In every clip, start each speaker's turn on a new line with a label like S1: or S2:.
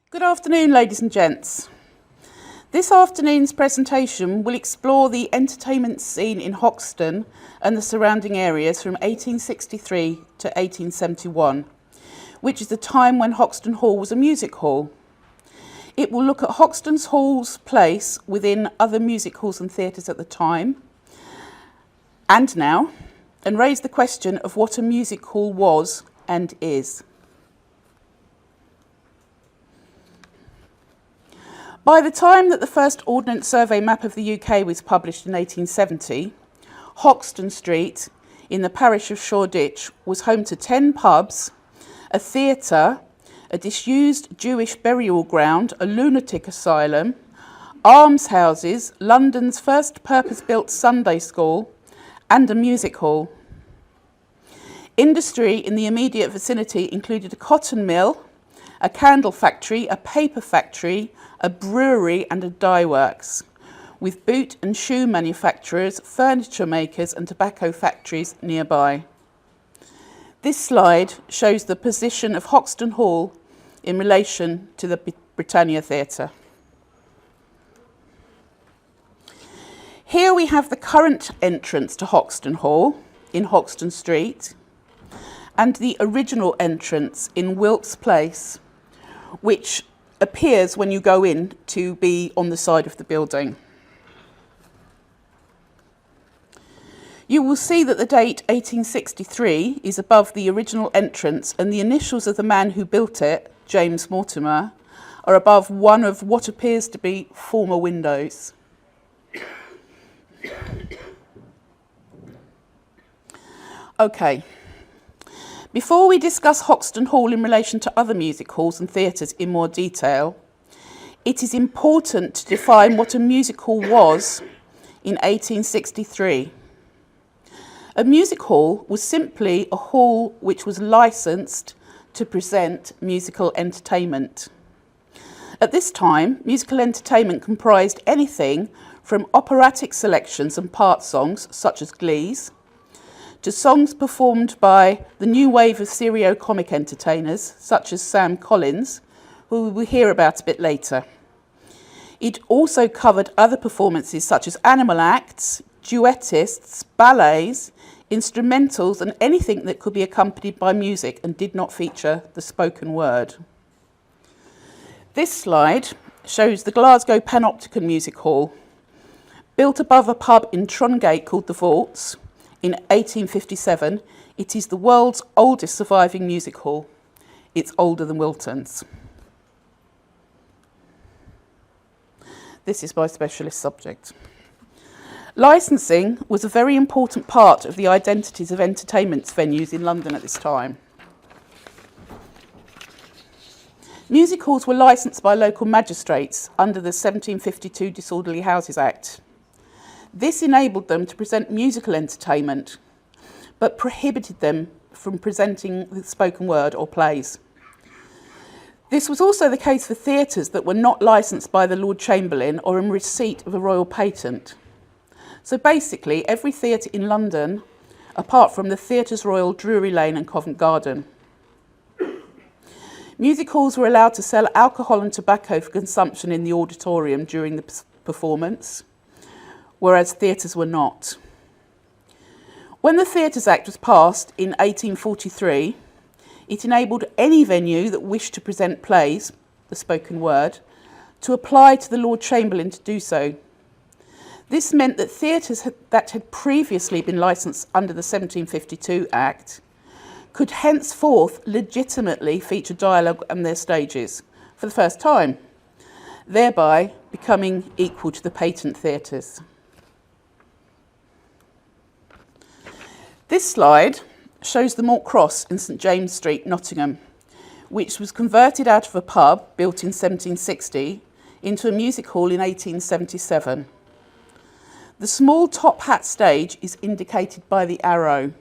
S1: Good afternoon, ladies and gents. This afternoon's presentation will explore the entertainment scene in Hoxton and the surrounding areas from 1863 to 1871, which is the time when Hoxton Hall was a music hall. It will look at Hoxton Hall's place within other music halls and theatres at the time and now, and raise the question of what a music hall was and is. By the time that the first Ordnance Survey map of the UK was published in 1870, Hoxton Street in the parish of Shoreditch was home to 10 pubs, a theatre, a disused Jewish burial ground, a lunatic asylum, almshouses, London's first purpose-built Sunday school, and a music hall. Industry in the immediate vicinity included a cotton mill, a candle factory, a paper factory, a brewery and a dye works, with boot and shoe manufacturers, furniture makers and tobacco factories nearby. This slide shows the position of Hoxton Hall in relation to the Britannia Theatre. Here we have the current entrance to Hoxton Hall in Hoxton Street and the original entrance in Wilkes Place, which appears when you go in to be on the side of the building. You will see that the date 1863 is above the original entrance, and the initials of the man who built it, James Mortimer, are above one of what appears to be former windows. Okay. Before we discuss Hoxton Hall in relation to other music halls and theatres in more detail, it is important to define what a music hall was in 1863. A music hall was simply a hall which was licensed to present musical entertainment. At this time, musical entertainment comprised anything from operatic selections and part songs, such as glees, to songs performed by the new wave of serio-comic entertainers, such as Sam Collins, who we will hear about a bit later. It also covered other performances such as animal acts, duettists, ballets, instrumentals, and anything that could be accompanied by music and did not feature the spoken word. This slide shows the Glasgow Panopticon Music Hall, built above a pub in Trongate called the Vaults. In 1857, it is the world's oldest surviving music hall. It's older than Wilton's. This is my specialist subject. Licensing was a very important part of the identities of entertainment venues in London at this time. Music halls were licensed by local magistrates under the 1752 Disorderly Houses Act. This enabled them to present musical entertainment, but prohibited them from presenting the spoken word or plays. This was also the case for theatres that were not licensed by the Lord Chamberlain or in receipt of a royal patent. So basically, every theatre in London, apart from the Theatres Royal, Drury Lane and Covent Garden. Music halls were allowed to sell alcohol and tobacco for consumption in the auditorium during the performance, whereas theatres were not. When the Theatres Act was passed in 1843, it enabled any venue that wished to present plays, the spoken word, to apply to the Lord Chamberlain to do so. This meant that theatres that had previously been licensed under the 1752 Act could henceforth legitimately feature dialogue on their stages for the first time, thereby becoming equal to the patent theatres. This slide shows the Malt Cross in St James Street, Nottingham, which was converted out of a pub built in 1760 into a music hall in 1877. The small top hat stage is indicated by the arrow.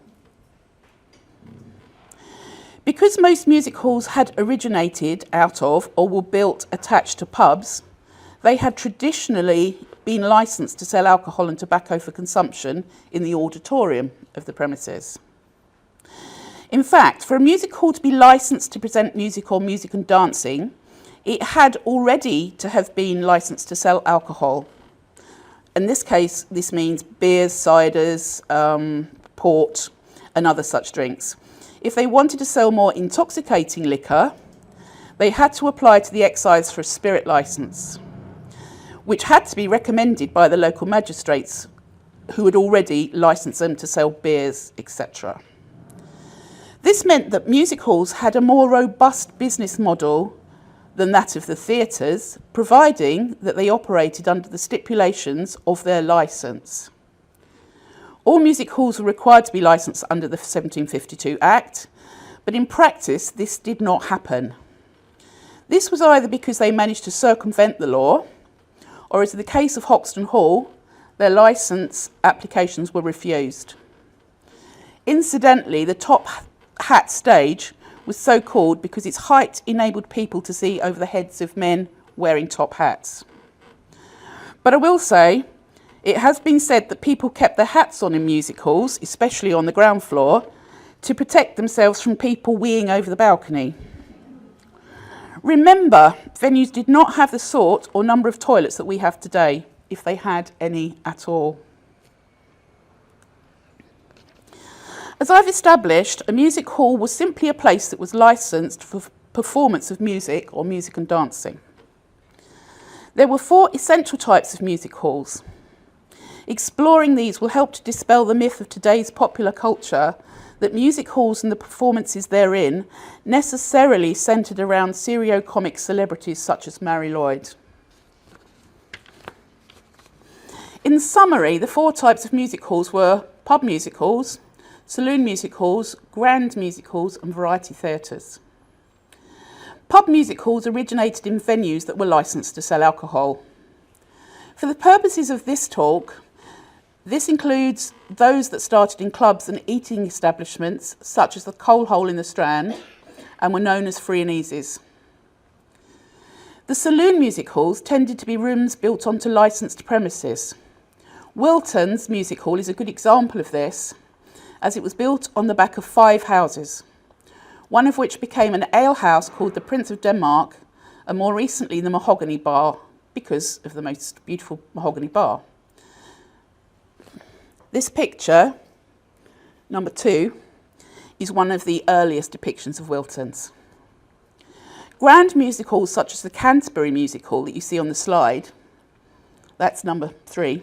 S1: Because most music halls had originated out of or were built attached to pubs, they had traditionally been licensed to sell alcohol and tobacco for consumption in the auditorium of the premises. In fact, for a music hall to be licensed to present music or music and dancing, it had already to have been licensed to sell alcohol. In this case, this means beers, ciders, port, and other such drinks. If they wanted to sell more intoxicating liquor, they had to apply to the excise for a spirit licence, which had to be recommended by the local magistrates who had already licensed them to sell beers, etc. This meant that music halls had a more robust business model than that of the theatres, providing that they operated under the stipulations of their licence. All music halls were required to be licensed under the 1752 Act, but in practice this did not happen. This was either because they managed to circumvent the law, or as in the case of Hoxton Hall, their licence applications were refused. Incidentally, the top hat stage was so called because its height enabled people to see over the heads of men wearing top hats. But I will say, it has been said that people kept their hats on in music halls, especially on the ground floor, to protect themselves from people weeing over the balcony. Remember, venues did not have the sort or number of toilets that we have today, if they had any at all. As I've established, a music hall was simply a place that was licensed for performance of music or music and dancing. There were 4 essential types of music halls. Exploring these will help to dispel the myth of today's popular culture that music halls and the performances therein necessarily centred around serio-comic celebrities such as Mary Lloyd. In summary, the 4 types of music halls were pub music halls, saloon music halls, grand music halls and variety theatres. Pub music halls originated in venues that were licensed to sell alcohol. For the purposes of this talk, this includes those that started in clubs and eating establishments such as the Coal Hole in the Strand and were known as free and easies. The saloon music halls tended to be rooms built onto licensed premises. Wilton's Music Hall is a good example of this, as it was built on the back of 5 houses, one of which became an ale house called the Prince of Denmark, and more recently the Mahogany Bar, because of the most beautiful mahogany bar. This picture, number 2, is one of the earliest depictions of Wilton's. Grand music halls such as the Canterbury Music Hall that you see on the slide, that's number 3,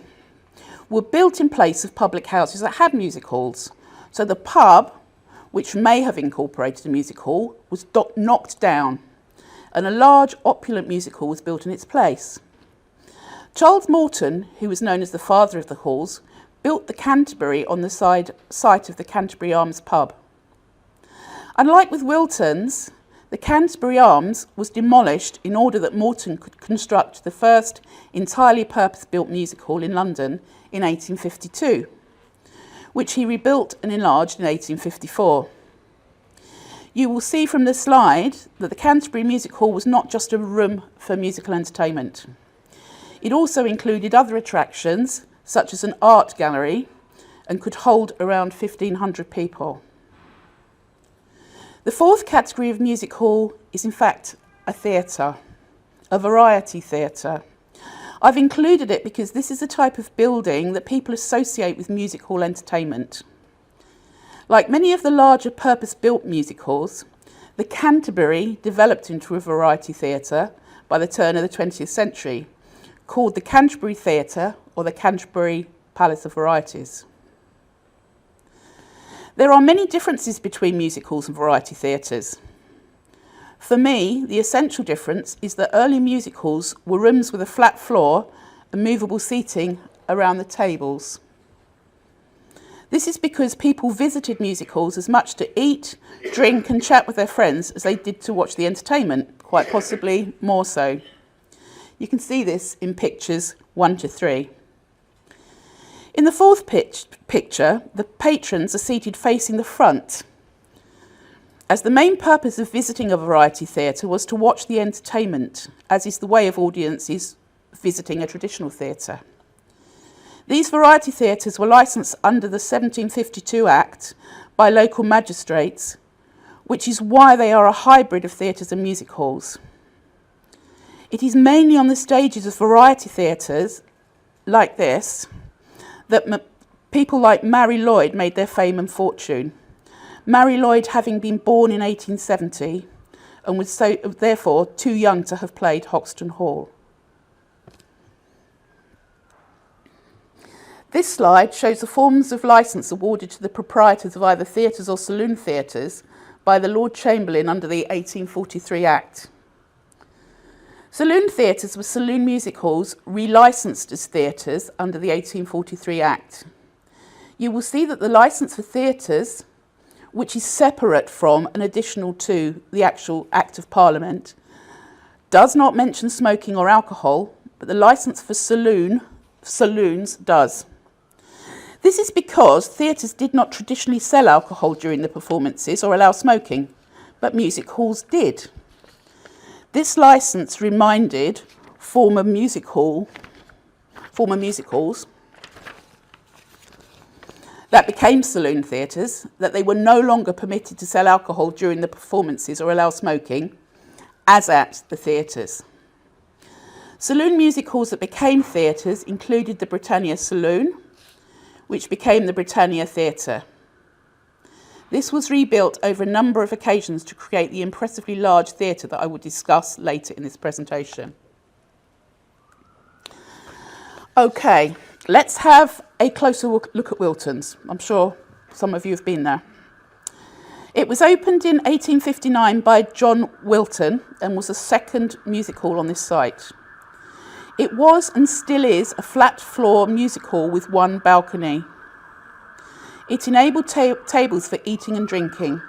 S1: were built in place of public houses that had music halls. So the pub, which may have incorporated a music hall, was knocked down, and a large opulent music hall was built in its place. Charles Morton, who was known as the father of the halls, built the Canterbury on the site of the Canterbury Arms pub. Unlike with Wilton's, the Canterbury Arms was demolished in order that Morton could construct the first entirely purpose-built music hall in London in 1852, which he rebuilt and enlarged in 1854. You will see from the slide that the Canterbury Music Hall was not just a room for musical entertainment. It also included other attractions, such as an art gallery, and could hold around 1,500 people. The 4th category of music hall is in fact a theatre, a variety theatre. I've included it because this is a type of building that people associate with music hall entertainment. Like many of the larger purpose-built music halls, the Canterbury developed into a variety theatre by the turn of the 20th century, called the Canterbury Theatre or the Canterbury Palace of Varieties. There are many differences between music halls and variety theatres. For me, the essential difference is that early music halls were rooms with a flat floor and movable seating around the tables. This is because people visited music halls as much to eat, drink and chat with their friends as they did to watch the entertainment, quite possibly more so. You can see this in pictures 1 to 3. In the 4th picture, the patrons are seated facing the front, as the main purpose of visiting a variety theatre was to watch the entertainment, as is the way of audiences visiting a traditional theatre. These variety theatres were licensed under the 1752 Act by local magistrates, which is why they are a hybrid of theatres and music halls. It is mainly on the stages of variety theatres like this that people like Mary Lloyd made their fame and fortune. Mary Lloyd having been born in 1870 and was so therefore too young to have played Hoxton Hall. This slide shows the forms of licence awarded to the proprietors of either theatres or saloon theatres by the Lord Chamberlain under the 1843 Act. Saloon theatres were saloon music halls relicensed as theatres under the 1843 Act. You will see that the licence for theatres, which is separate from and additional to the actual Act of Parliament, does not mention smoking or alcohol, but the licence for saloons does. This is because theatres did not traditionally sell alcohol during the performances or allow smoking, but music halls did. This licence reminded former music halls that became saloon theatres that they were no longer permitted to sell alcohol during the performances or allow smoking, as at the theatres. Saloon music halls that became theatres included the Britannia Saloon, which became the Britannia Theatre. This was rebuilt over a number of occasions to create the impressively large theatre that I will discuss later in this presentation. Okay, let's have a closer look at Wilton's. I'm sure some of you have been there. It was opened in 1859 by John Wilton and was the second music hall on this site. It was and still is a flat floor music hall with one balcony. It enabled tables for eating and drinking.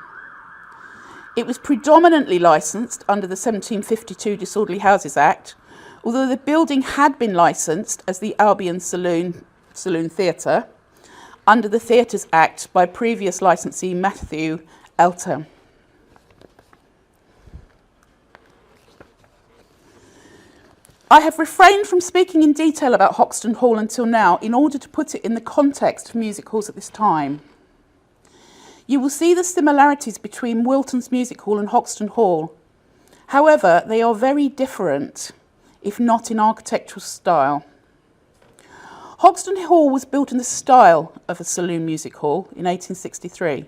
S1: It was predominantly licensed under the 1752 Disorderly Houses Act, although the building had been licensed as the Albion Saloon Theatre under the Theatres Act by previous licensee Matthew Elter. I have refrained from speaking in detail about Hoxton Hall until now in order to put it in the context of music halls at this time. You will see the similarities between Wilton's Music Hall and Hoxton Hall. However, they are very different, if not in architectural style. Hoxton Hall was built in the style of a saloon music hall in 1863.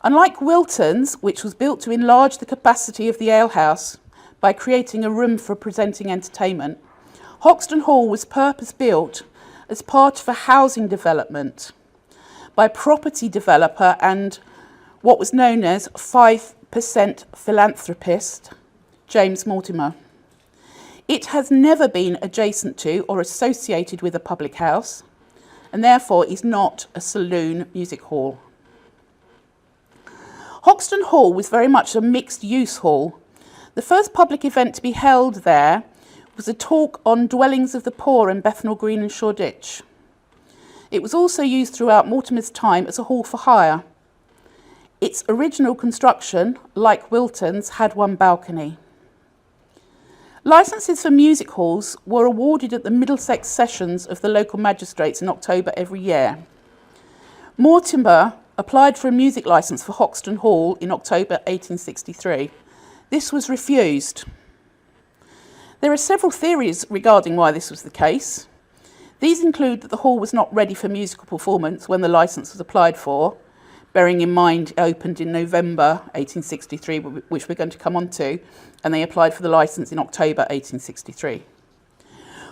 S1: Unlike Wilton's, which was built to enlarge the capacity of the alehouse by creating a room for presenting entertainment, Hoxton Hall was purpose-built as part of a housing development by property developer and what was known as 5% philanthropist James Mortimer. It has never been adjacent to or associated with a public house, and therefore is not a saloon music hall. Hoxton Hall was very much a mixed-use hall. The first public event to be held there was a talk on dwellings of the poor in Bethnal Green and Shoreditch. It was also used throughout Mortimer's time as a hall for hire. Its original construction, like Wilton's, had one balcony. Licences for music halls were awarded at the Middlesex sessions of the local magistrates in October every year. Mortimer applied for a music licence for Hoxton Hall in October 1863. This was refused. There are several theories regarding why this was the case. These include that the hall was not ready for musical performance when the licence was applied for, bearing in mind it opened in November 1863, which we're going to come on to, and they applied for the licence in October 1863.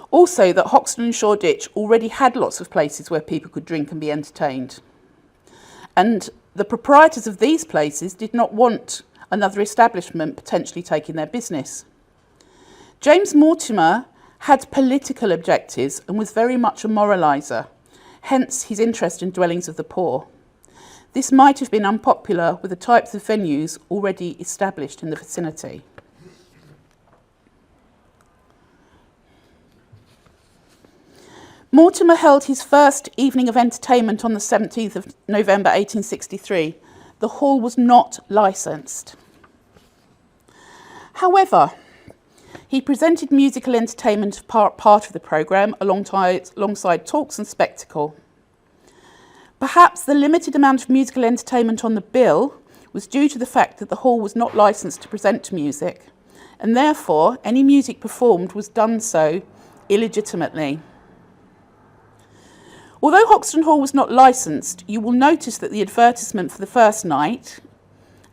S1: Also, that Hoxton and Shoreditch already had lots of places where people could drink and be entertained. And the proprietors of these places did not want another establishment potentially taking their business. James Mortimer had political objectives and was very much a moraliser, hence his interest in dwellings of the poor. This might have been unpopular with the types of venues already established in the vicinity. Mortimer held his first evening of entertainment on the 17th of November 1863. The hall was not licensed. However, He presented musical entertainment as part of the programme alongside talks and spectacle. Perhaps the limited amount of musical entertainment on the bill was due to the fact that the hall was not licensed to present music, and therefore any music performed was done so illegitimately. Although Hoxton Hall was not licensed, you will notice that the advertisement for the first night,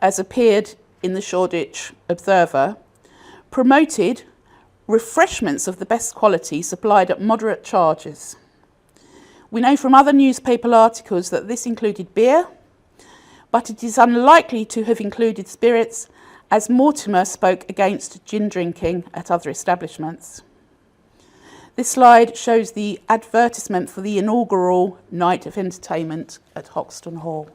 S1: as appeared in the Shoreditch Observer, promoted refreshments of the best quality supplied at moderate charges. We know from other newspaper articles that this included beer, but it is unlikely to have included spirits, as Mortimer spoke against gin drinking at other establishments. This slide shows the advertisement for the inaugural night of entertainment at Hoxton Hall.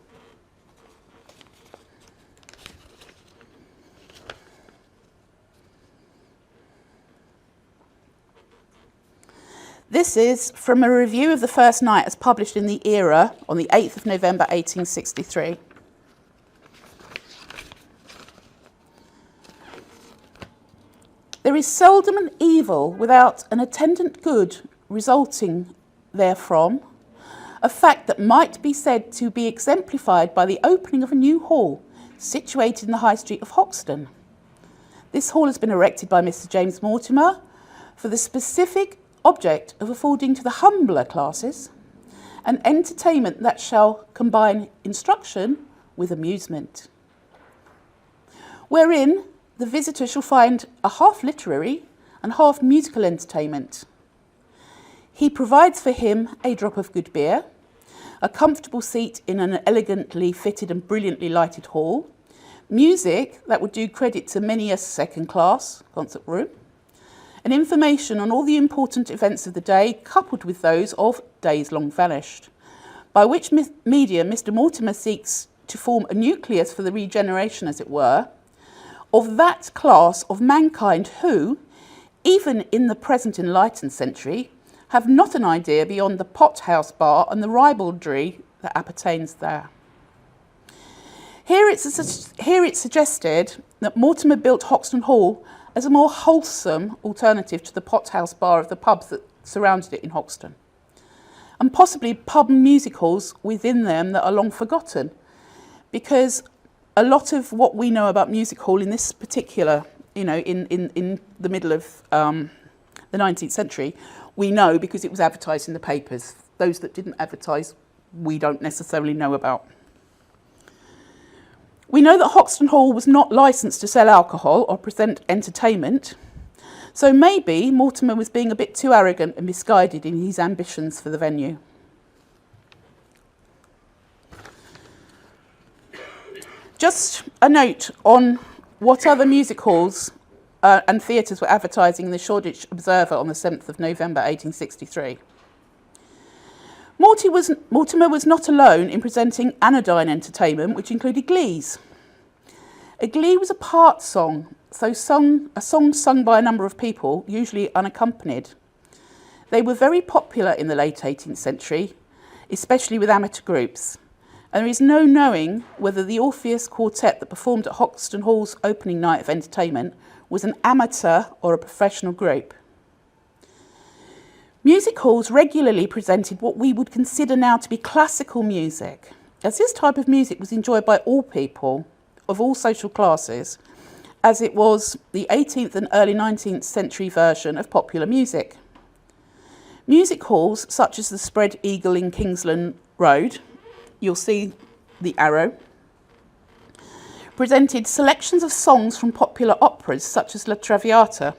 S1: This is from a review of the first night as published in the Era on the 8th of November 1863. There is seldom an evil without an attendant good resulting therefrom, a fact that might be said to be exemplified by the opening of a new hall situated in the High Street of Hoxton. This hall has been erected by Mr. James Mortimer for the specific object of affording to the humbler classes an entertainment that shall combine instruction with amusement, wherein the visitor shall find a half literary and half musical entertainment. He provides for him a drop of good beer, a comfortable seat in an elegantly fitted and brilliantly lighted hall, music that would do credit to many a second-class concert room, and information on all the important events of the day, coupled with those of days long vanished, by which medium Mr. Mortimer seeks to form a nucleus for the regeneration, as it were, of that class of mankind who, even in the present enlightened century, have not an idea beyond the pot-house bar and the ribaldry that appertains there. Here it's suggested that Mortimer built Hoxton Hall as a more wholesome alternative to the pot-house bar of the pubs that surrounded it in Hoxton, and possibly pub and music halls within them that are long forgotten, because a lot of what we know about music hall in this particular, in the middle of the 19th century, we know because it was advertised in the papers. Those that didn't advertise, we don't necessarily know about. We know that Hoxton Hall was not licensed to sell alcohol or present entertainment, so maybe Mortimer was being a bit too arrogant and misguided in his ambitions for the venue. Just a note on what other music halls and theatres were advertising in the Shoreditch Observer on the 7th of November 1863. Mortimer was not alone in presenting anodyne entertainment, which included glees. A glee was a part song, so a song sung by a number of people, usually unaccompanied. They were very popular in the late 18th century, especially with amateur groups. And there is no knowing whether the Orpheus Quartet that performed at Hoxton Hall's opening night of entertainment was an amateur or a professional group. Music halls regularly presented what we would consider now to be classical music, as this type of music was enjoyed by all people of all social classes, as it was the 18th and early 19th century version of popular music. Music halls such as the Spread Eagle in Kingsland Road, you'll see the arrow, presented selections of songs from popular operas such as La Traviata.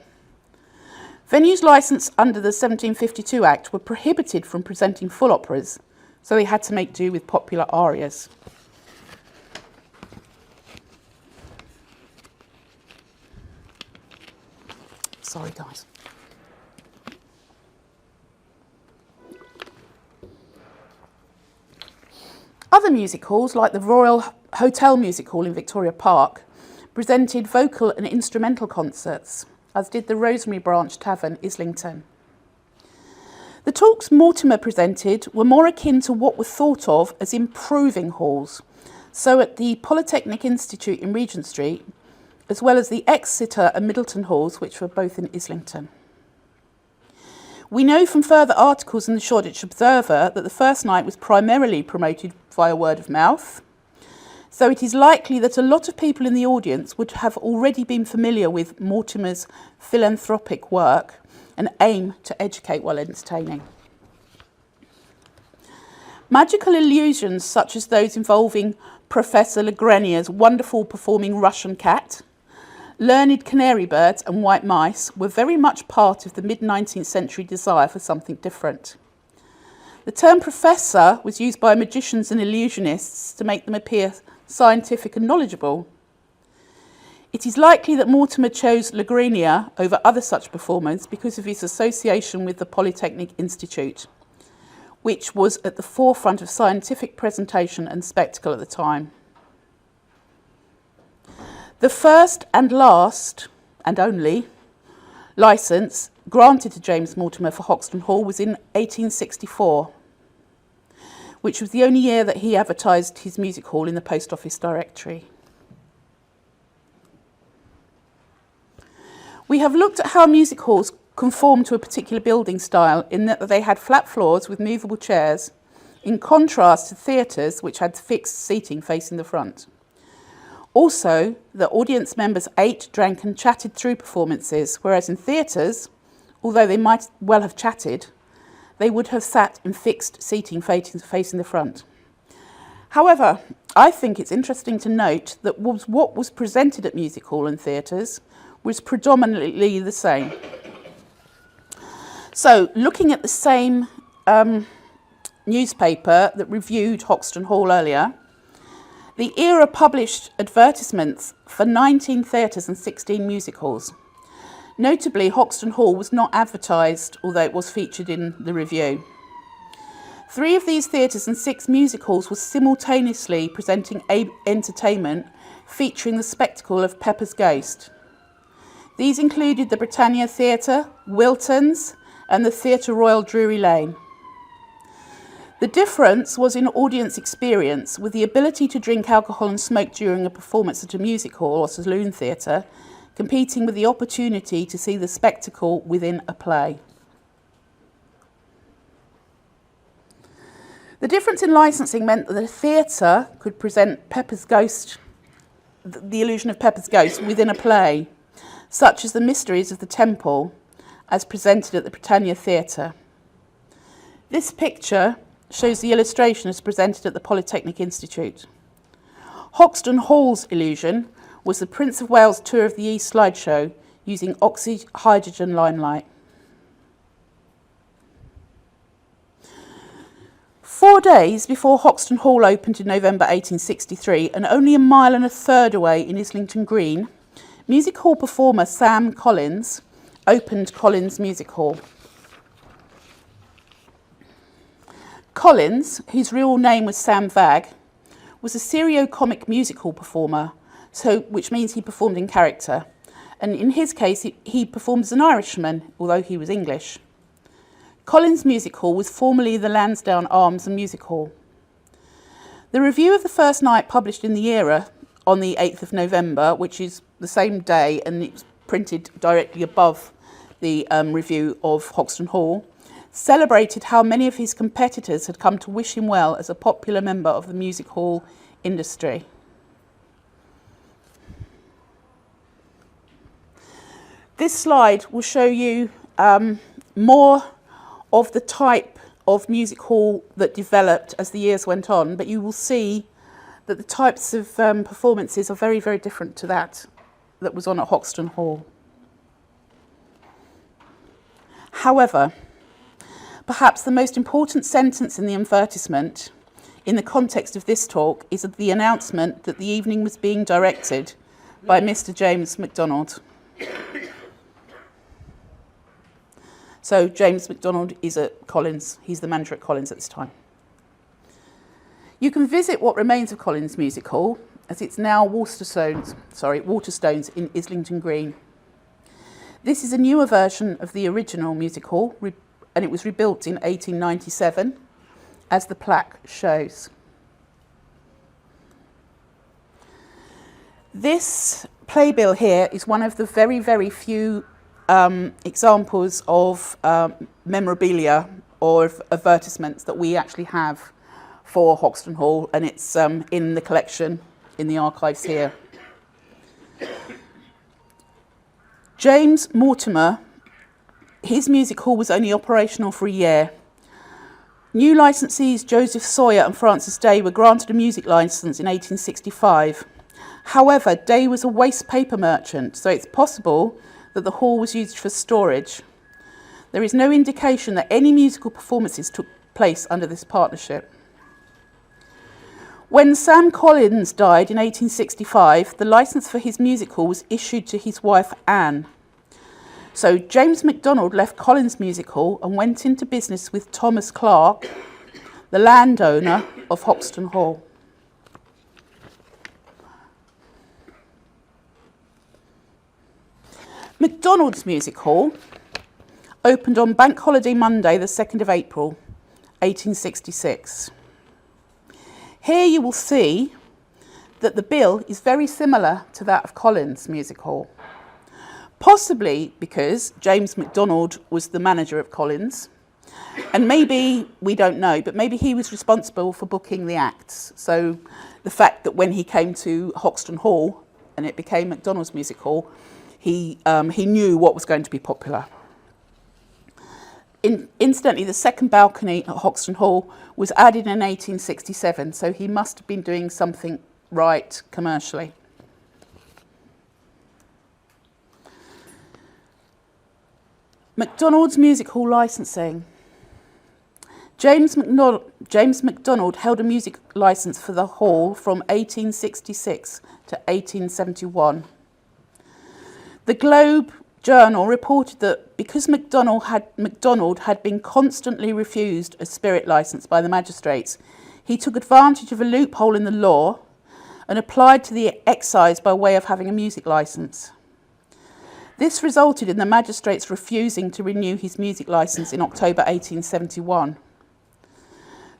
S1: Venues licensed under the 1752 Act were prohibited from presenting full operas, so they had to make do with popular arias. Sorry, guys. Other music halls, like the Royal Hotel Music Hall in Victoria Park, presented vocal and instrumental concerts, as did the Rosemary Branch Tavern, Islington. The talks Mortimer presented were more akin to what was thought of as improving halls. So at the Polytechnic Institute in Regent Street, as well as the Exeter and Middleton halls, which were both in Islington. We know from further articles in the Shoreditch Observer that the first night was primarily promoted via word of mouth, so it is likely that a lot of people in the audience would have already been familiar with Mortimer's philanthropic work and aim to educate while entertaining. Magical illusions such as those involving Professor Le Grenier's wonderful performing Russian cat, learned canary birds and white mice were very much part of the mid-19th century desire for something different. The term professor was used by magicians and illusionists to make them appear scientific and knowledgeable. It is likely that Mortimer chose Le Grenier over other such performers because of his association with the Polytechnic Institute, which was at the forefront of scientific presentation and spectacle at the time. The first and last, and only, licence granted to James Mortimer for Hoxton Hall was in 1864, which was the only year that he advertised his music hall in the Post Office Directory. We have looked at how music halls conform to a particular building style in that they had flat floors with movable chairs, in contrast to theatres which had fixed seating facing the front. Also, the audience members ate, drank and chatted through performances, whereas in theatres, although they might well have chatted, they would have sat in fixed seating facing the front. However, I think it's interesting to note that what was presented at music hall and theatres was predominantly the same. So, looking at the same newspaper that reviewed Hoxton Hall earlier, the Era published advertisements for 19 theatres and 16 music halls. Notably, Hoxton Hall was not advertised, although it was featured in the review. 3 of these theatres and 6 music halls were simultaneously presenting entertainment featuring the spectacle of Pepper's Ghost. These included the Britannia Theatre, Wilton's, and the Theatre Royal Drury Lane. The difference was in audience experience, with the ability to drink alcohol and smoke during a performance at a music hall or saloon theatre, competing with the opportunity to see the spectacle within a play. The difference in licensing meant that the theatre could present Pepper's Ghost, the illusion of Pepper's Ghost, within a play, such as The Mysteries of the Temple, as presented at the Britannia Theatre. This picture shows the illustration as presented at the Polytechnic Institute. Hoxton Hall's illusion was the Prince of Wales Tour of the East slideshow using oxy-hydrogen limelight. 4 days before Hoxton Hall opened in November 1863, and only 1.5 miles away in Islington Green, music hall performer Sam Collins opened Collins Music Hall. Collins, whose real name was Sam Vagg, was a serio-comic music hall performer, which means he performed in character. And in his case, he performed as an Irishman, although he was English. Collins Music Hall was formerly the Lansdowne Arms and Music Hall. The review of the first night published in the Era on the 8th of November, which is the same day, and it's printed directly above the review of Hoxton Hall, celebrated how many of his competitors had come to wish him well as a popular member of the music hall industry. This slide will show you more of the type of music hall that developed as the years went on, but you will see that the types of performances are very, very different to that was on at Hoxton Hall. However, perhaps the most important sentence in the advertisement, in the context of this talk, is the announcement that the evening was being directed by Mr. James MacDonald. So James MacDonald is at Collins. He's the manager at Collins at this time. You can visit what remains of Collins Music Hall, as it's now Waterstones in Islington Green. This is a newer version of the original music hall, and it was rebuilt in 1897, as the plaque shows. This playbill here is one of the very, very few examples of memorabilia or of advertisements that we actually have for Hoxton Hall, and it's in the collection in the archives here. James Mortimer, his music hall was only operational for a year. New licensees Joseph Sawyer and Francis Day were granted a music licence in 1865. However, Day was a waste paper merchant, so it's possible that the hall was used for storage. There is no indication that any musical performances took place under this partnership. When Sam Collins died in 1865, the licence for his music hall was issued to his wife Anne. So James MacDonald left Collins Music Hall and went into business with Thomas Clark, the landowner of Hoxton Hall. MacDonald's Music Hall opened on Bank Holiday Monday, the 2nd of April, 1866. Here you will see that the bill is very similar to that of Collins Music Hall. Possibly because James MacDonald was the manager of Collins, and maybe, we don't know, but maybe he was responsible for booking the acts. So the fact that when he came to Hoxton Hall and it became MacDonald's Music Hall, he knew what was going to be popular. Incidentally, the second balcony at Hoxton Hall was added in 1867, so he must have been doing something right commercially. MacDonald's Music Hall licensing. James MacDonald held a music licence for the hall from 1866 to 1871. The Globe Journal reported that because MacDonald had been constantly refused a spirit licence by the magistrates, he took advantage of a loophole in the law and applied to the excise by way of having a music licence. This resulted in the magistrates refusing to renew his music licence in October 1871.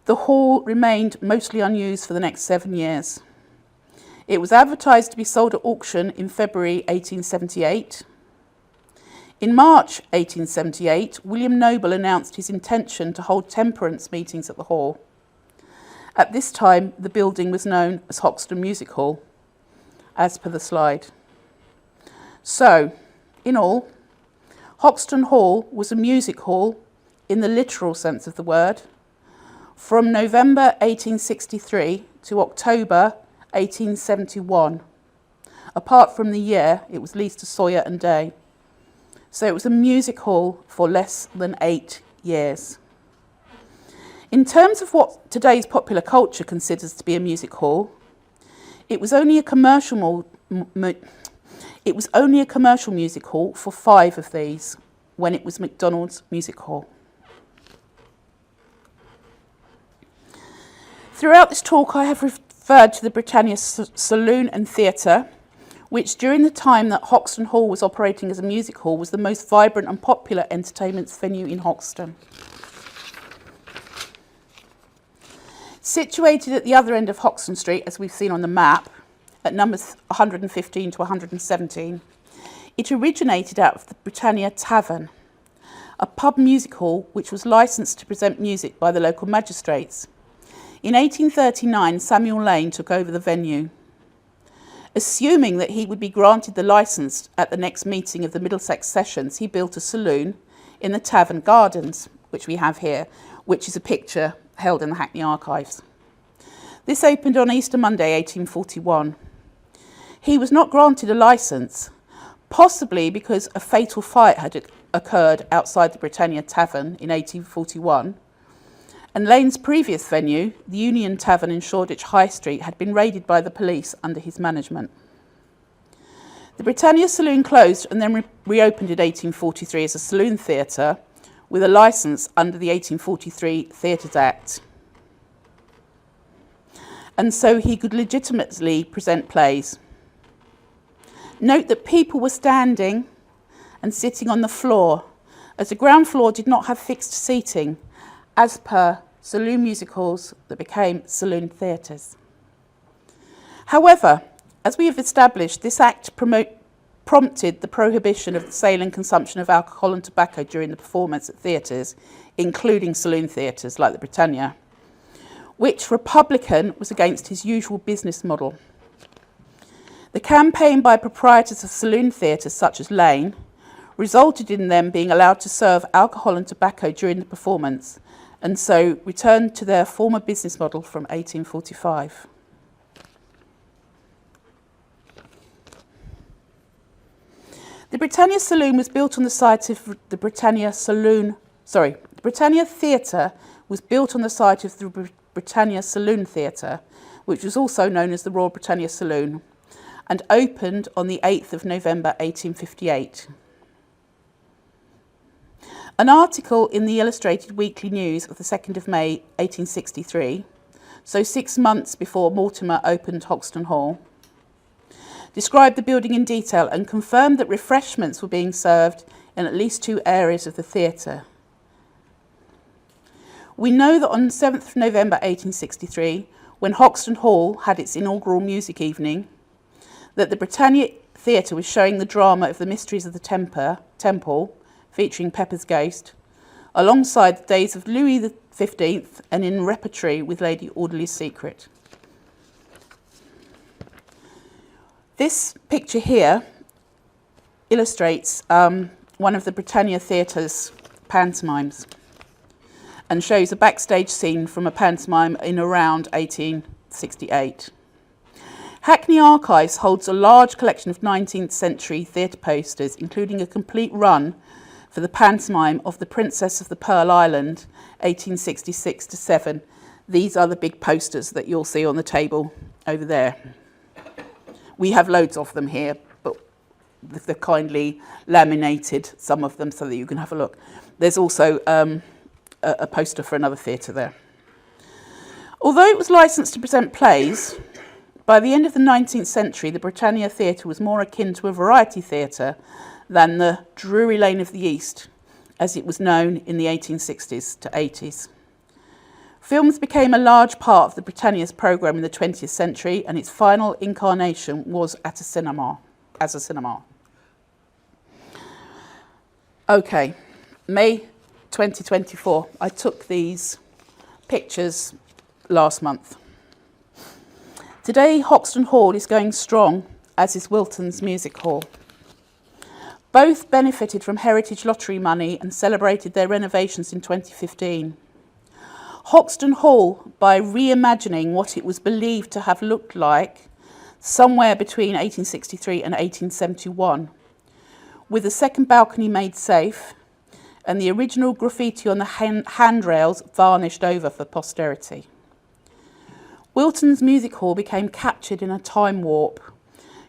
S1: The hall remained mostly unused for the next 7 years. It was advertised to be sold at auction in February 1878. In March 1878, William Noble announced his intention to hold temperance meetings at the hall. At this time, the building was known as Hoxton Music Hall, as per the slide. So, in all, Hoxton Hall was a music hall, in the literal sense of the word, from November 1863 to October 1871. Apart from the year, it was leased to Sawyer and Day. So it was a music hall for less than 8 years. In terms of what today's popular culture considers to be a music hall, it was only a commercial music hall for 5 of these, when it was MacDonald's Music Hall. Throughout this talk, I have referred to the Britannia Saloon and Theatre, which during the time that Hoxton Hall was operating as a music hall was the most vibrant and popular entertainment venue in Hoxton. Situated at the other end of Hoxton Street, as we've seen on the map, at numbers 115 to 117, it originated out of the Britannia Tavern, a pub music hall which was licensed to present music by the local magistrates. In 1839, Samuel Lane took over the venue. Assuming that he would be granted the licence at the next meeting of the Middlesex Sessions, he built a saloon in the Tavern Gardens, which we have here, which is a picture held in the Hackney Archives. This opened on Easter Monday, 1841. He was not granted a licence, possibly because a fatal fight had occurred outside the Britannia Tavern in 1841, and Lane's previous venue, the Union Tavern in Shoreditch High Street, had been raided by the police under his management. The Britannia Saloon closed and then reopened in 1843 as a saloon theatre with a licence under the 1843 Theatres Act. And so he could legitimately present plays. Note that people were standing and sitting on the floor, as the ground floor did not have fixed seating, as per saloon music halls that became saloon theatres. However, As we have established, this Act prompted the prohibition of the sale and consumption of alcohol and tobacco during the performance at theatres, including saloon theatres like the Britannia, which for a publican was against his usual business model. The campaign by proprietors of saloon theatres such as Lane resulted in them being allowed to serve alcohol and tobacco during the performance, and so returned to their former business model from 1845. The Britannia Saloon was built on the site of the Britannia Theatre was built on the site of the Britannia Saloon Theatre, which was also known as the Royal Britannia Saloon, and opened on the 8th of November 1858. An article in the Illustrated Weekly News of the 2nd of May 1863, so 6 months before Mortimer opened Hoxton Hall, described the building in detail and confirmed that refreshments were being served in at least 2 areas of the theatre. We know that on 7th of November 1863, when Hoxton Hall had its inaugural music evening, that the Britannia Theatre was showing the drama of the Mysteries of the Temple, featuring Pepper's Ghost, alongside the days of Louis XV and in repertory with Lady Audley's Secret. This picture here illustrates one of the Britannia Theatre's pantomimes and shows a backstage scene from a pantomime in around 1868. Hackney Archives holds a large collection of 19th century theatre posters, including a complete run for the pantomime of The Princess of the Pearl Island, 1866-7. These are the big posters that you'll see on the table over there. We have loads of them here, but they've kindly laminated some of them so that you can have a look. There's also a poster for another theatre there. Although it was licensed to present plays, by the end of the 19th century, the Britannia Theatre was more akin to a variety theatre than the Drury Lane of the East, as it was known in the 1860s to 80s. Films became a large part of the Britannia's programme in the 20th century, and its final incarnation was as a cinema. Okay, May 2024. I took these pictures last month. Today, Hoxton Hall is going strong, as is Wilton's Music Hall. Both benefited from Heritage Lottery money and celebrated their renovations in 2015. Hoxton Hall, by reimagining what it was believed to have looked like somewhere between 1863 and 1871, with a second balcony made safe and the original graffiti on the handrails varnished over for posterity. Wilton's Music Hall became captured in a time warp,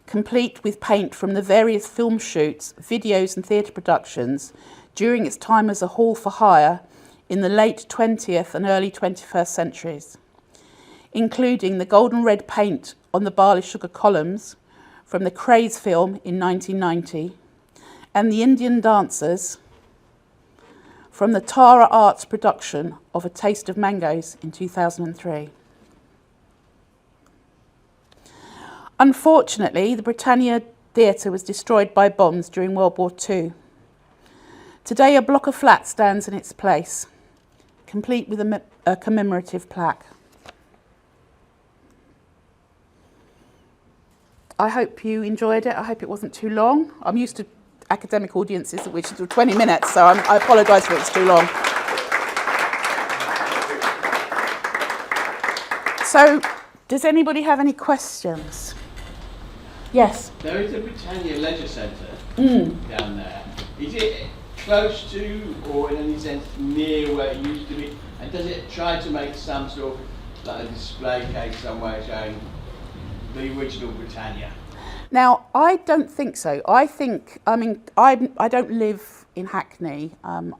S1: complete with paint from the various film shoots, videos and theatre productions during its time as a hall for hire in the late 20th and early 21st centuries, including the golden red paint on the barley sugar columns from the Craze film in 1990 and the Indian dancers from the Tara Arts production of A Taste of Mangoes in 2003. Unfortunately, the Britannia Theatre was destroyed by bombs during World War II. Today, a block of flats stands in its place, complete with a commemorative plaque. I hope you enjoyed it. I hope it wasn't too long. I'm used to academic audiences, which is 20 minutes, so I apologise if it's too long. So, does anybody have any questions? Yes?
S2: There is a Britannia Leisure Centre down there. Is it close to, or in any sense near where it used to be? And does it try to make some sort of like a display case somewhere showing the original Britannia?
S1: Now, I don't think so. I don't live in Hackney, and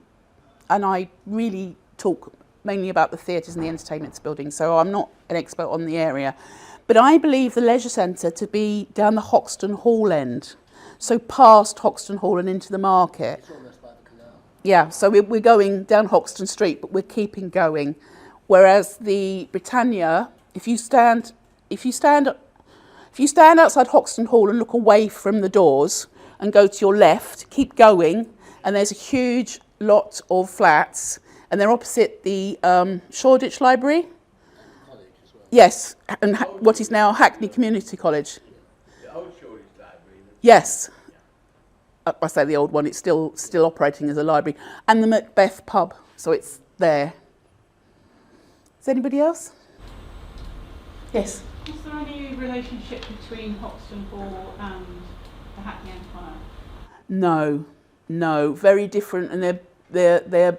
S1: I really talk mainly about the theatres and the entertainments building, so I'm not an expert on the area. But I believe the leisure centre to be down the Hoxton Hall end, so past Hoxton Hall and into the market.
S3: It's almost by the canal.
S1: Yeah, so we're going down Hoxton Street, but we're keeping going. Whereas the Britannia, if you stand If you stand outside Hoxton Hall and look away from the doors and go to your left, keep going, and there's a huge lot of flats, and they're opposite the Shoreditch Library. Yes, and what is now Hackney Community College.
S2: The old Shoreditch Library.
S1: Yes. I say the old one, it's still operating as a library. And the Macbeth pub, so it's there. Is anybody else? Yes.
S3: Is there any relationship between Hoxton Hall and the Hackney Empire?
S1: No, very different, and they're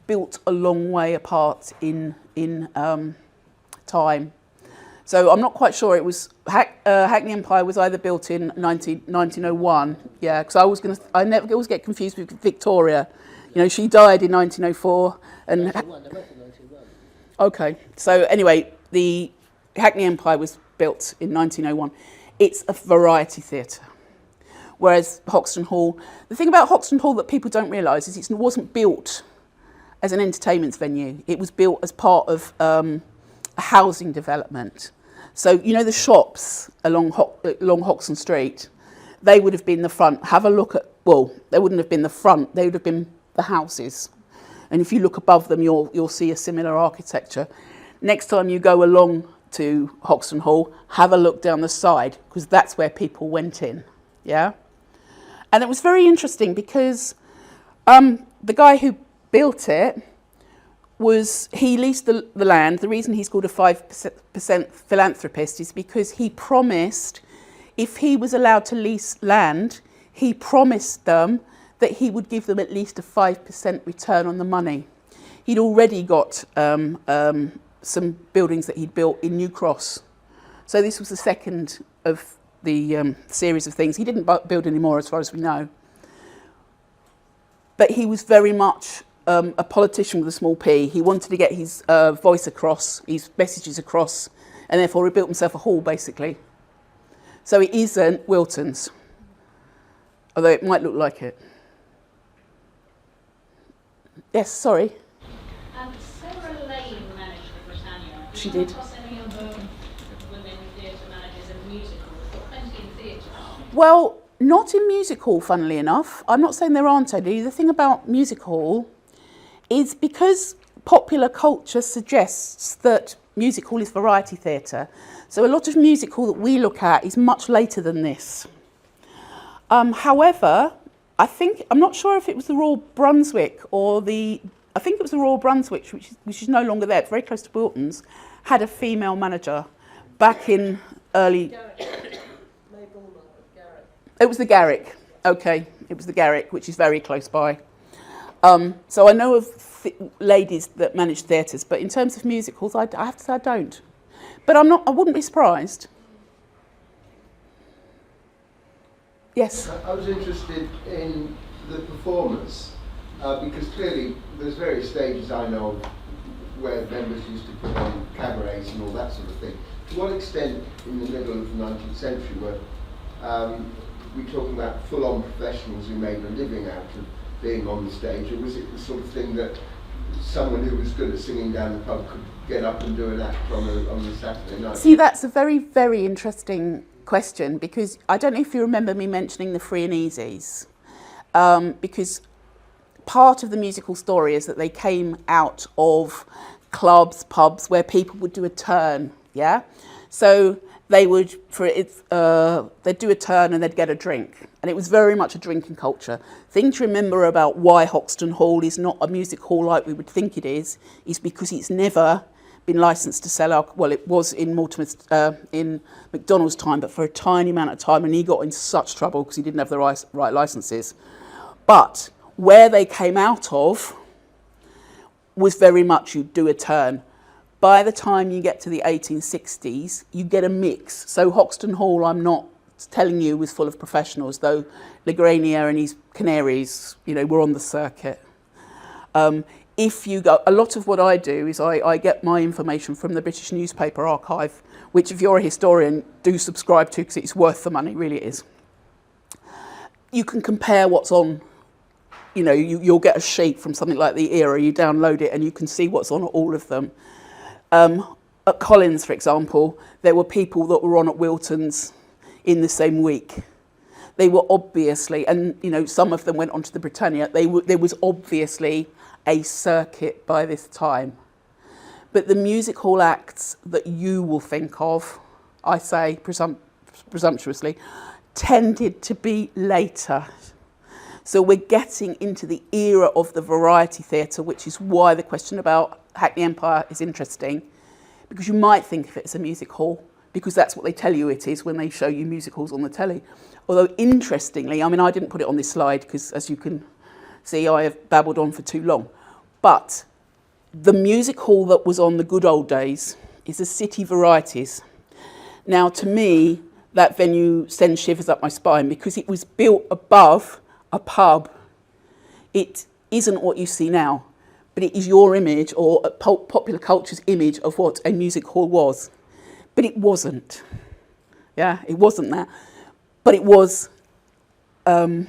S1: built a long way apart in time. So I'm not quite sure. It was Hackney Empire was either built in 1901, yeah, because I never always get confused with Victoria. You know, she died in 1904, and
S4: 91.
S1: okay. So anyway, the Hackney Empire was built in 1901. It's a variety theatre, whereas Hoxton Hall. The thing about Hoxton Hall that people don't realise is it wasn't built as an entertainment venue. It was built as part of a housing development. So, you know, the shops along Hoxton Street, they would have been the front. Have a look at, well, they wouldn't have been the front, they would have been the houses. And if you look above them, you'll see a similar architecture. Next time you go along to Hoxton Hall, have a look down the side, because that's where people went in, yeah? And it was very interesting because the guy who built it, he leased the land. The reason he's called a 5% philanthropist is because he promised, if he was allowed to lease land, he promised them that he would give them at least a 5% return on the money. He'd already got some buildings that he'd built in New Cross. So this was the second of the series of things. He didn't build any more as far as we know. But he was very much a politician with a small p. He wanted to get his voice across, his messages across, and therefore he built himself a hall, basically. So it isn't Wilton's, although it might look like it. Yes, sorry.
S5: Sarah Lane managed the Britannia.
S1: She did.
S5: Did you come across any other women theatre managers in musicals? Got plenty in theatre.
S1: Well, not in music hall, funnily enough. I'm not saying there aren't any. The thing about music hall is because popular culture suggests that music hall is variety theatre. So a lot of music hall that we look at is much later than this. However, I'm not sure if it was the Royal Brunswick or I think it was the Royal Brunswick, which is no longer there. It's very close to Wilton's, had a female manager back in early... It was the Garrick. Okay, it was the Garrick, which is very close by. So I know of ladies that manage theatres, but in terms of musicals, I have to say I don't. But I wouldn't be surprised. Yes?
S6: I was interested in the performance, because clearly there's various stages I know of where members used to put on cabarets and all that sort of thing. To what extent in the middle of the 19th century were we talking about full-on professionals who made a living out of being on the stage, or was it the sort of thing that someone who was good at singing down the pub could get up and do an act on a Saturday night?
S1: See, that's a very, very interesting question, because I don't know if you remember me mentioning the free and easies, because part of the musical story is that they came out of clubs, pubs, where people would do a turn, yeah? So they would, they'd do a turn and they'd get a drink. And it was very much a drinking culture. Thing to remember about why Hoxton Hall is not a music hall like we would think it is because it's never been licensed to sell alcohol. Well, it was in in McDonald's time, but for a tiny amount of time, and he got into such trouble because he didn't have the right licenses. But where they came out of was very much you do a turn. By the time you get to the 1860s, you get a mix. So Hoxton Hall, I'm not telling you, was full of professionals, though Legranier and his Canaries, were on the circuit. If you go, a lot of what I do is I get my information from the British Newspaper Archive, which if you're a historian, do subscribe to because it's worth the money, really it is. You can compare what's on, you'll get a sheet from something like the Era, you download it and you can see what's on all of them. at Collins, for example, there were people that were on at Wilton's in the same week. They were obviously, and you know, some of them went on to the Britannia, there was obviously a circuit by this time. But the music hall acts that you will think of, I say presumptuously, tended to be later. So we're getting into the era of the variety theatre, which is why the question about Hackney Empire is interesting, because you might think of it as a music hall, because that's what they tell you it is when they show you music halls on the telly. Although interestingly, I mean, I didn't put it on this slide because, as you can see, I have babbled on for too long. But the music hall that was on the good old days is the City Varieties. Now, to me, that venue sends shivers up my spine because it was built above a pub. It isn't what you see now, but it is your image or popular culture's image of what a music hall was. But it wasn't. Yeah, it wasn't that. But it was a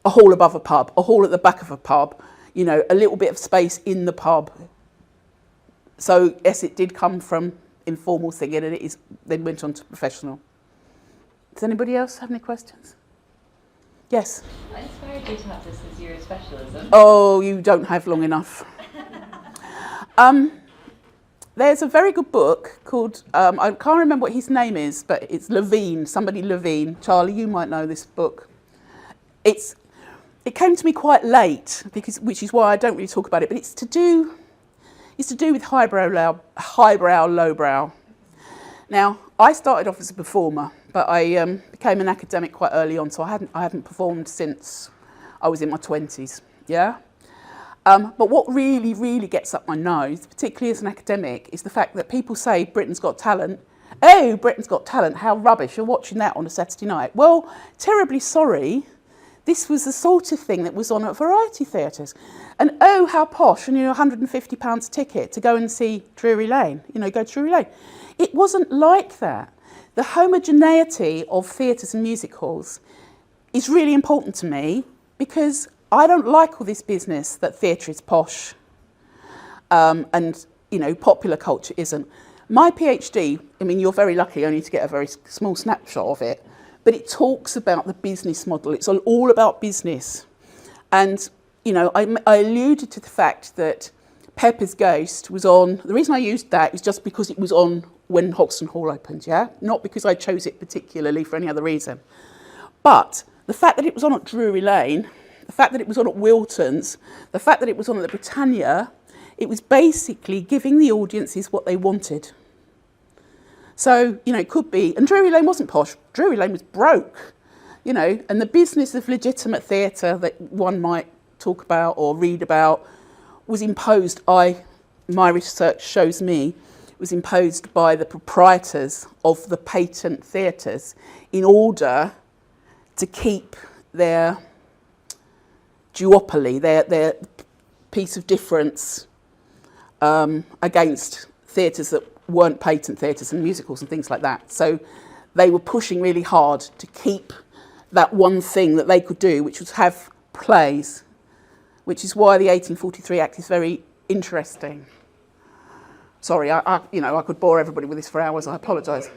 S1: hall above a pub, a hall at the back of a pub, you know, a little bit of space in the pub. So, yes, it did come from informal singing and it then went on to professional. Does anybody else have any questions? Yes?
S4: What inspired you to have this as your specialism?
S1: Oh, you don't have long enough. There's a very good book called, I can't remember what his name is, but it's Levine, somebody Levine. Charlie, you might know this book. It came to me quite late, which is why I don't really talk about it, but it's to do with highbrow, lowbrow. Now, I started off as a performer, but I became an academic quite early on, so I hadn't performed since I was in my 20s, yeah? But what really, really gets up my nose, particularly as an academic, is the fact that people say Britain's Got Talent. Oh, Britain's Got Talent, how rubbish, you're watching that on a Saturday night. Well, terribly sorry, this was the sort of thing that was on at variety theatres. And oh, how posh, and you know, £150 a ticket to go and see Drury Lane, you know, go to Drury Lane. It wasn't like that. The homogeneity of theatres and music halls is really important to me because I don't like all this business that theatre is posh and, you know, popular culture isn't. My PhD, I mean, you're very lucky only to get a very small snapshot of it, but it talks about the business model. It's all about business. And, you know, I alluded to the fact that Pepper's Ghost was on. The reason I used that is just because it was on when Hoxton Hall opened, yeah? Not because I chose it particularly for any other reason. But the fact that it was on at Drury Lane, the fact that it was on at Wilton's, the fact that it was on at the Britannia, it was basically giving the audiences what they wanted. So, you know, it could be, and Drury Lane wasn't posh, Drury Lane was broke, you know, and the business of legitimate theatre that one might talk about or read about was imposed, my research shows me, was imposed by the proprietors of the patent theatres in order to keep their duopoly, their piece of difference against theatres that weren't patent theatres and musicals and things like that. So they were pushing really hard to keep that one thing that they could do, which was have plays, which is why the 1843 Act is very interesting. Sorry, I could bore everybody with this for hours. I apologise.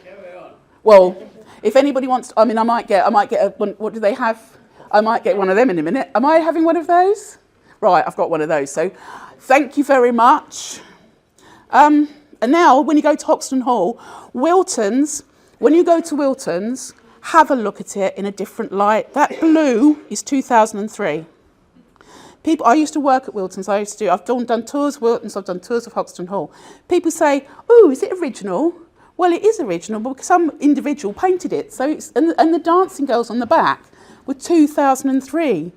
S1: Well, if anybody wants, I might get what do they have? I might get one of them in a minute. Am I having one of those? Right, I've got one of those. So, thank you very much. And now, when you go to Hoxton Hall, Wilton's. When you go to Wilton's, have a look at it in a different light. That blue is 2003. I used to work at Wilton's. I've done tours of Wilton's, I've done tours of Hoxton Hall. People say, oh, is it original? Well, it is original, but some individual painted it. So and the dancing girls on the back were 2003.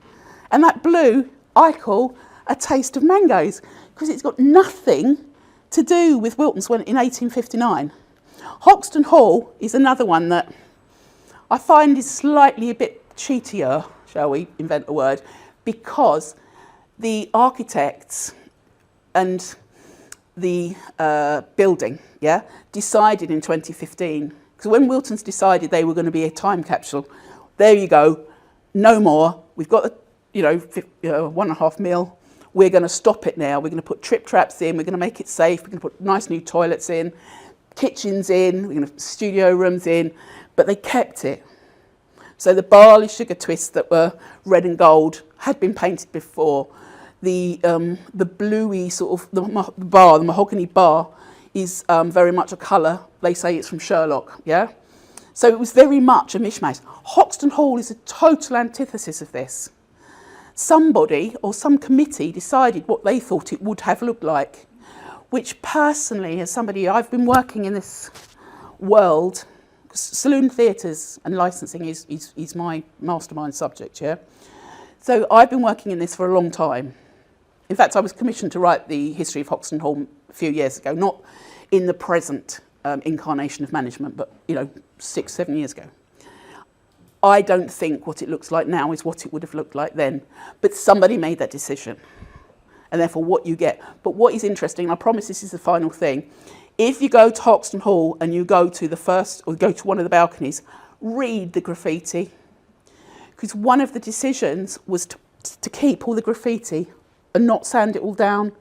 S1: And that blue, I call a taste of mangoes, because it's got nothing to do with Wilton's in 1859. Hoxton Hall is another one that I find is slightly a bit cheatier, shall we invent a word, because the architects and the building, decided in 2015, because when Wilton's decided they were going to be a time capsule, there you go, no more. We've got, 1.5 mil. we're going to stop it now. We're going to put trip traps in. We're going to make it safe. We're going to put nice new toilets in, kitchens in. We're going to put studio rooms in. But they kept it. So the barley sugar twists that were red and gold had been painted before. The bluey sort of the mahogany bar, is very much a colour. They say it's from Sherlock, yeah? So it was very much a mishmash. Hoxton Hall is a total antithesis of this. Somebody or some committee decided what they thought it would have looked like, which personally, as somebody, I've been working in this world, saloon theatres and licensing is my mastermind subject, yeah? So I've been working in this for a long time. In fact, I was commissioned to write the history of Hoxton Hall a few years ago, not in the present incarnation of management, but 6-7 years ago. I don't think what it looks like now is what it would have looked like then, but somebody made that decision, and therefore what you get. But what is interesting, and I promise this is the final thing, if you go to Hoxton Hall and you go to the first, or go to one of the balconies, read the graffiti, because one of the decisions was to keep all the graffiti and not sand it all down.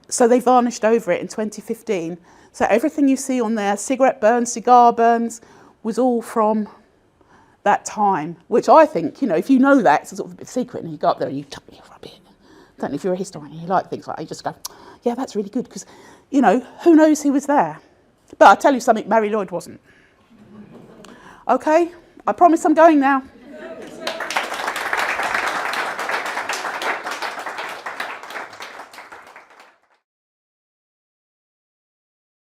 S1: So they varnished over it in 2015. So everything you see on there, cigarette burns, cigar burns, was all from that time, which I think, if you know that, it's a sort of a bit secret, and you go up there and you rub it. Don't know if you're a historian and you like things like that, you just go, yeah, that's really good, because, who knows who was there? But I'll tell you something, Mary Lloyd wasn't. Okay, I promise I'm going now.